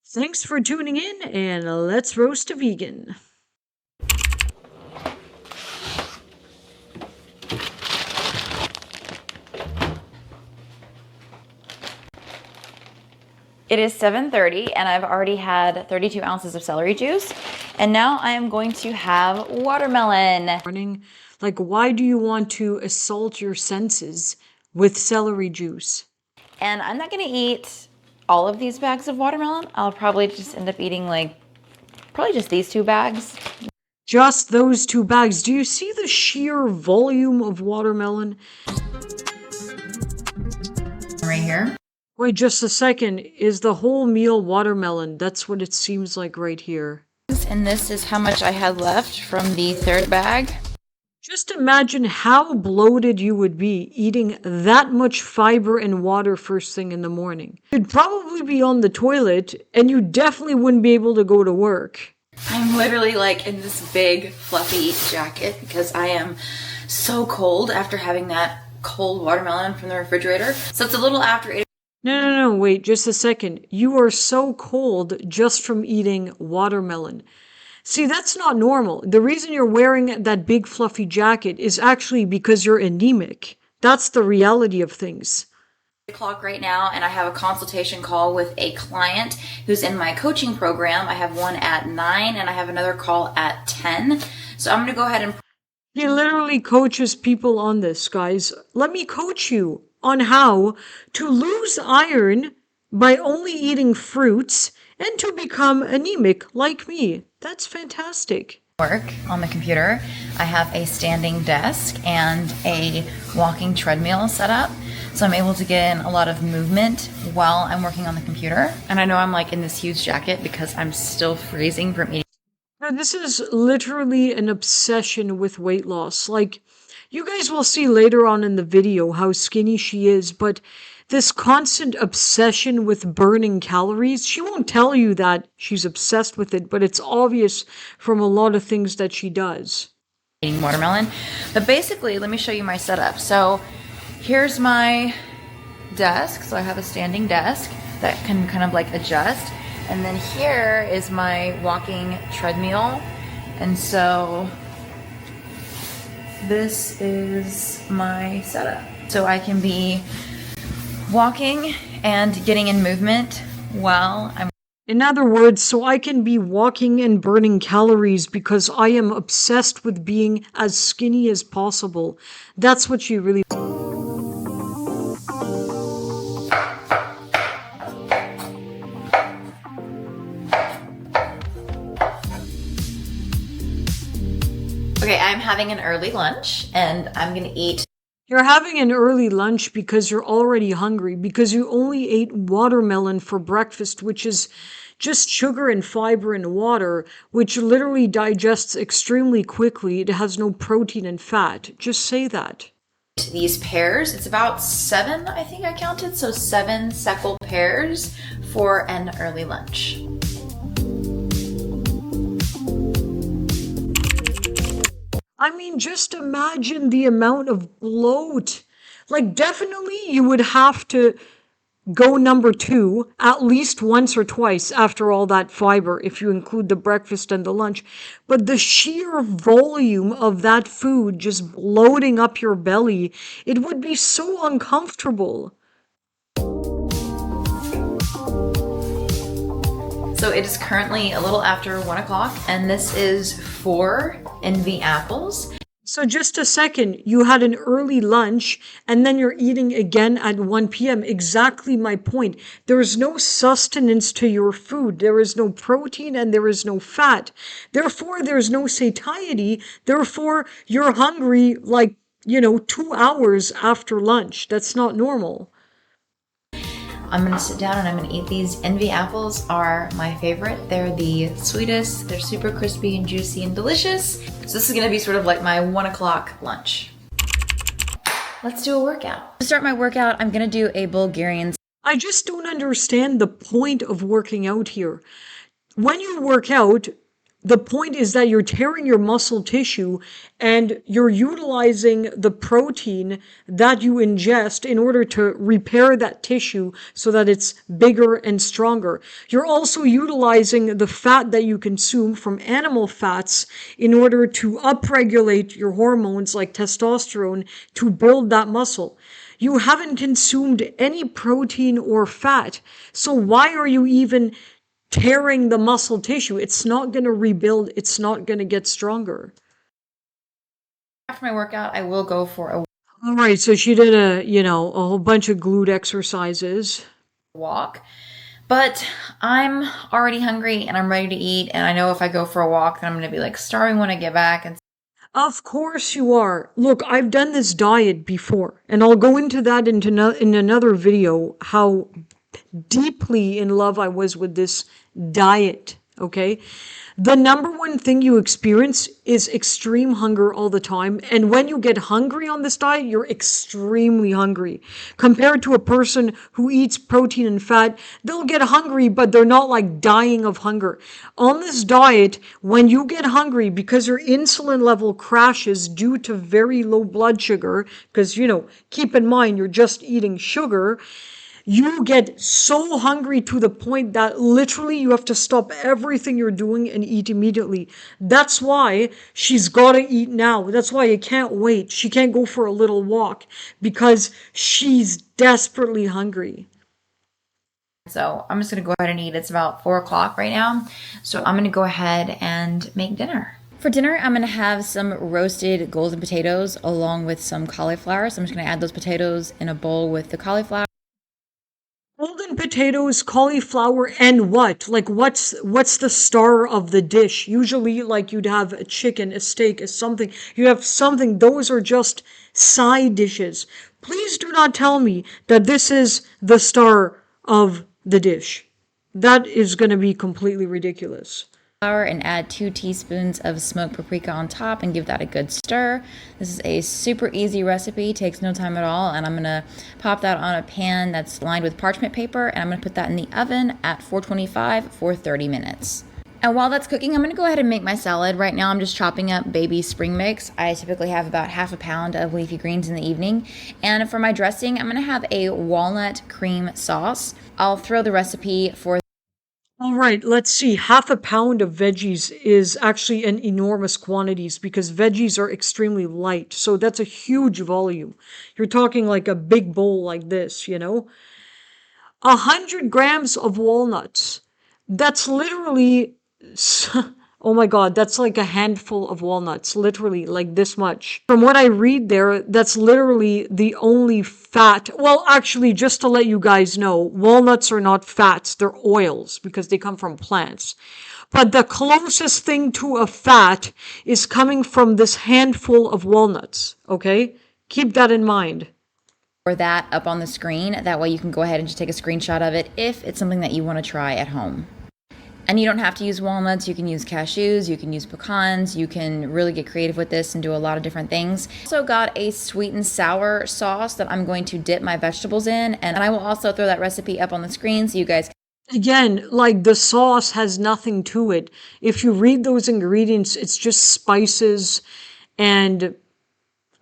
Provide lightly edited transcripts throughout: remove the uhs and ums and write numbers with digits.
Thanks for tuning in, and let's roast a vegan. It is 7:30 and I've already had 32 ounces of celery juice. And now I am going to have watermelon. Like, why do you want to assault your senses with celery juice? And I'm not gonna eat all of these bags of watermelon. I'll probably just end up eating probably just these 2 bags. Just those 2 bags. Do you see the sheer volume of watermelon? Right here. Wait just a second. Is the whole meal watermelon? That's what it seems like right here. And this is how much I had left from the 3rd bag. Just imagine how bloated you would be eating that much fiber and water first thing in the morning. You'd probably be on the toilet, and you definitely wouldn't be able to go to work. I'm literally in this big fluffy jacket because I am so cold after having that cold watermelon from the refrigerator. So it's a little after 8. No, wait just a second. You are so cold just from eating watermelon. See, that's not normal. The reason you're wearing that big fluffy jacket is actually because you're anemic. That's the reality of things. 8 o'clock right now, and I have a consultation call with a client who's in my coaching program. I have one at 9 and I have another call at 10. So I'm going to go ahead and... He literally coaches people on this, guys. Let me coach you on how to lose iron by only eating fruits and to become anemic like me. That's fantastic. Work on the computer. I have a standing desk and a walking treadmill set up. So I'm able to get in a lot of movement while I'm working on the computer. And I know I'm in this huge jacket because I'm still freezing from eating. Now, this is literally an obsession with weight loss. You guys will see later on in the video how skinny she is, but this constant obsession with burning calories, she won't tell you that she's obsessed with it, but it's obvious from a lot of things that she does. Eating watermelon. But basically, let me show you my setup. So here's my desk. So I have a standing desk that can kind of adjust. And then here is my walking treadmill. And so this is my setup. So I can be walking and getting in movement while I'm... In other words, so I can be walking and burning calories because I am obsessed with being as skinny as possible. That's what you really... Okay, I'm having an early lunch and I'm gonna eat... You're having an early lunch because you're already hungry, because you only ate watermelon for breakfast, which is just sugar and fiber and water, which literally digests extremely quickly. It has no protein and fat. Just say that. These pears, it's about 7, I think I counted, so 7 seckel pears for an early lunch. I mean, just imagine the amount of bloat. Definitely you would have to go number 2 at least once or twice after all that fiber, if you include the breakfast and the lunch. But the sheer volume of that food just bloating up your belly, it would be so uncomfortable. So it is currently a little after 1 o'clock, and this is 4 Envy apples. So just a second, you had an early lunch and then you're eating again at 1 p.m. Exactly my point. There is no sustenance to your food. There is no protein and there is no fat. Therefore, there's no satiety. Therefore, you're hungry 2 hours after lunch. That's not normal. I'm gonna sit down and I'm gonna eat these. Envy apples are my favorite. They're the sweetest. They're super crispy and juicy and delicious. So this is gonna be sort of my 1 o'clock lunch. Let's do a workout. To start my workout, I'm gonna do a Bulgarian. I just don't understand the point of working out here. When you work out, The point is that you're tearing your muscle tissue and you're utilizing the protein that you ingest in order to repair that tissue so that it's bigger and stronger. You're also utilizing the fat that you consume from animal fats in order to upregulate your hormones like testosterone to build that muscle. You haven't consumed any protein or fat. So why are you even tearing the muscle tissue? It's not going to rebuild. It's not going to get stronger. After my workout, I will go for a All right, so she did a whole bunch of glute exercises. walk. But I'm already hungry and I'm ready to eat. And I know if I go for a walk, then I'm going to be like starving when I get back. And Of course you are. Look, I've done this diet before, and I'll go into that in another video, how deeply in love I was with this diet, okay? The number one thing you experience is extreme hunger all the time. And when you get hungry on this diet, you're extremely hungry. Compared to a person who eats protein and fat, they'll get hungry, but they're not like dying of hunger. On this diet, when you get hungry, because your insulin level crashes due to very low blood sugar, because, keep in mind, you're just eating sugar, you get so hungry to the point that literally you have to stop everything you're doing and eat immediately. That's why she's got to eat now. That's why you can't wait. She can't go for a little walk because she's desperately hungry. so I'm just going to go ahead and eat. It's about 4 o'clock right now. So I'm going to go ahead and make dinner. For dinner, I'm going to have some roasted golden potatoes along with some cauliflower. So I'm just going to add those potatoes in a bowl with the cauliflower. Golden potatoes, cauliflower, and what? Like, what's the star of the dish? Usually, like, you'd have a chicken, a steak, a something. You have something. Those are just side dishes. Please do not tell me that this is the star of the dish. That is going to be completely ridiculous. And add 2 teaspoons of smoked paprika on top and give that a good stir. This is a super easy recipe, takes no time at all, and I'm gonna pop that on a pan that's lined with parchment paper, and I'm gonna put that in the oven at 425 for 30 minutes. And while that's cooking, I'm gonna go ahead and make my salad. Right now I'm just chopping up baby spring mix. I typically have about half a pound of leafy greens in the evening. And for my dressing, I'm gonna have a walnut cream sauce. I'll throw the recipe for All right, let's see. Half a pound of veggies is actually an enormous quantities because veggies are extremely light. So that's a huge volume. You're talking like a big bowl like this, 100 grams of walnuts. That's literally, oh my God, that's like a handful of walnuts, literally like this much. From what I read there, that's literally the only fat. Well, actually, just to let you guys know, walnuts are not fats, they're oils because they come from plants. But the closest thing to a fat is coming from this handful of walnuts, okay? Keep that in mind. or that up on the screen. That way you can go ahead and just take a screenshot of it if it's something that you want to try at home. And you don't have to use walnuts, you can use cashews, you can use pecans, you can really get creative with this and do a lot of different things. Also got a sweet and sour sauce that I'm going to dip my vegetables in, and I will also throw that recipe up on the screen so you guys can. Again, like the sauce has nothing to it. If you read those ingredients, it's just spices and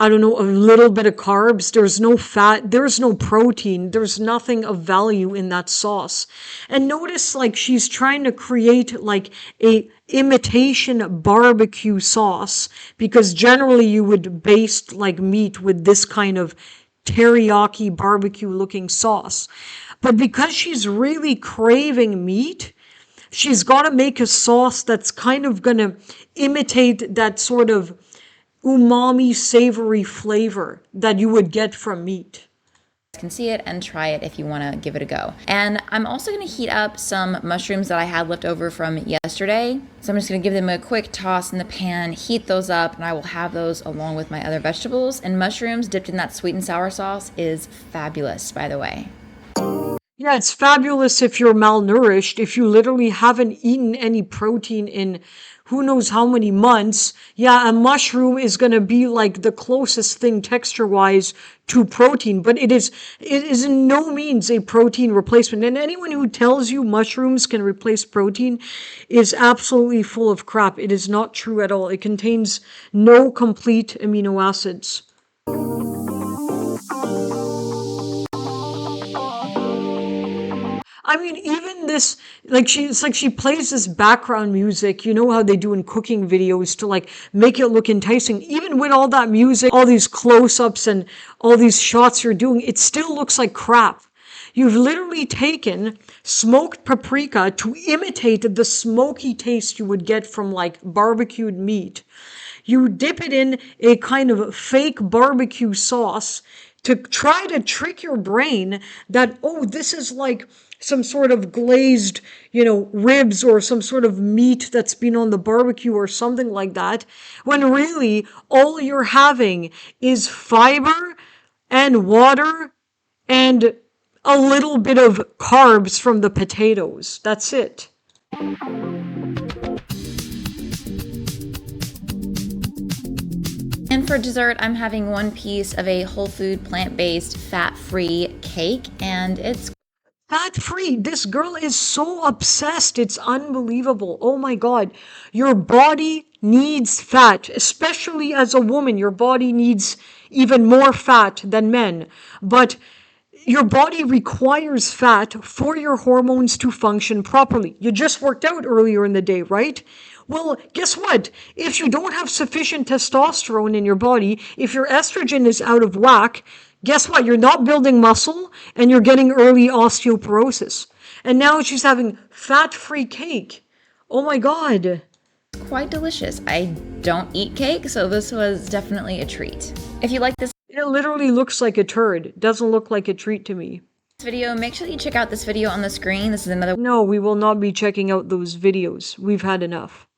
I don't know, a little bit of carbs. There's no fat. There's no protein. There's nothing of value in that sauce. And notice like she's trying to create like a imitation barbecue sauce because generally you would baste like meat with this kind of teriyaki barbecue looking sauce. But because she's really craving meat, she's got to make a sauce that's kind of going to imitate that sort of umami savory flavor that you would get from meat. You can see it and try it if you want to give it a go. And I'm also going to heat up some mushrooms that I had left over from yesterday. So I'm just going to give them a quick toss in the pan, heat those up, and I will have those along with my other vegetables. And mushrooms dipped in that sweet and sour sauce is fabulous, by the way. Yeah, it's fabulous if you're malnourished, if you literally haven't eaten any protein in who knows how many months. Yeah, a mushroom is going to be like the closest thing texture-wise to protein, but it is in no means a protein replacement. And anyone who tells you mushrooms can replace protein is absolutely full of crap. It is not true at all. It contains no complete amino acids. I mean, even this, it's like she plays this background music. You know how they do in cooking videos to like make it look enticing. Even with all that music, all these close-ups and all these shots you're doing, it still looks like crap. You've literally taken smoked paprika to imitate the smoky taste you would get from like barbecued meat. You dip it in a kind of fake barbecue sauce to try to trick your brain that, oh, this is like some sort of glazed, ribs or some sort of meat that's been on the barbecue or something like that, when really all you're having is fiber and water and a little bit of carbs from the potatoes. That's it. And for dessert, I'm having one piece of a whole food, plant-based, fat-free cake, and it's fat-free. This girl is so obsessed. It's unbelievable. Oh my God. Your body needs fat, especially as a woman. Your body needs even more fat than men. But your body requires fat for your hormones to function properly. You just worked out earlier in the day, right? Well, guess what? If you don't have sufficient testosterone in your body, if your estrogen is out of whack, guess what? You're not building muscle and you're getting early osteoporosis. And now she's having fat-free cake. Oh my God. Quite delicious. I don't eat cake, so this was definitely a treat. If you like this, it literally looks like a turd. It doesn't look like a treat to me. Video, make sure you check out this video on the screen. This is another. No, we will not be checking out those videos. We've had enough.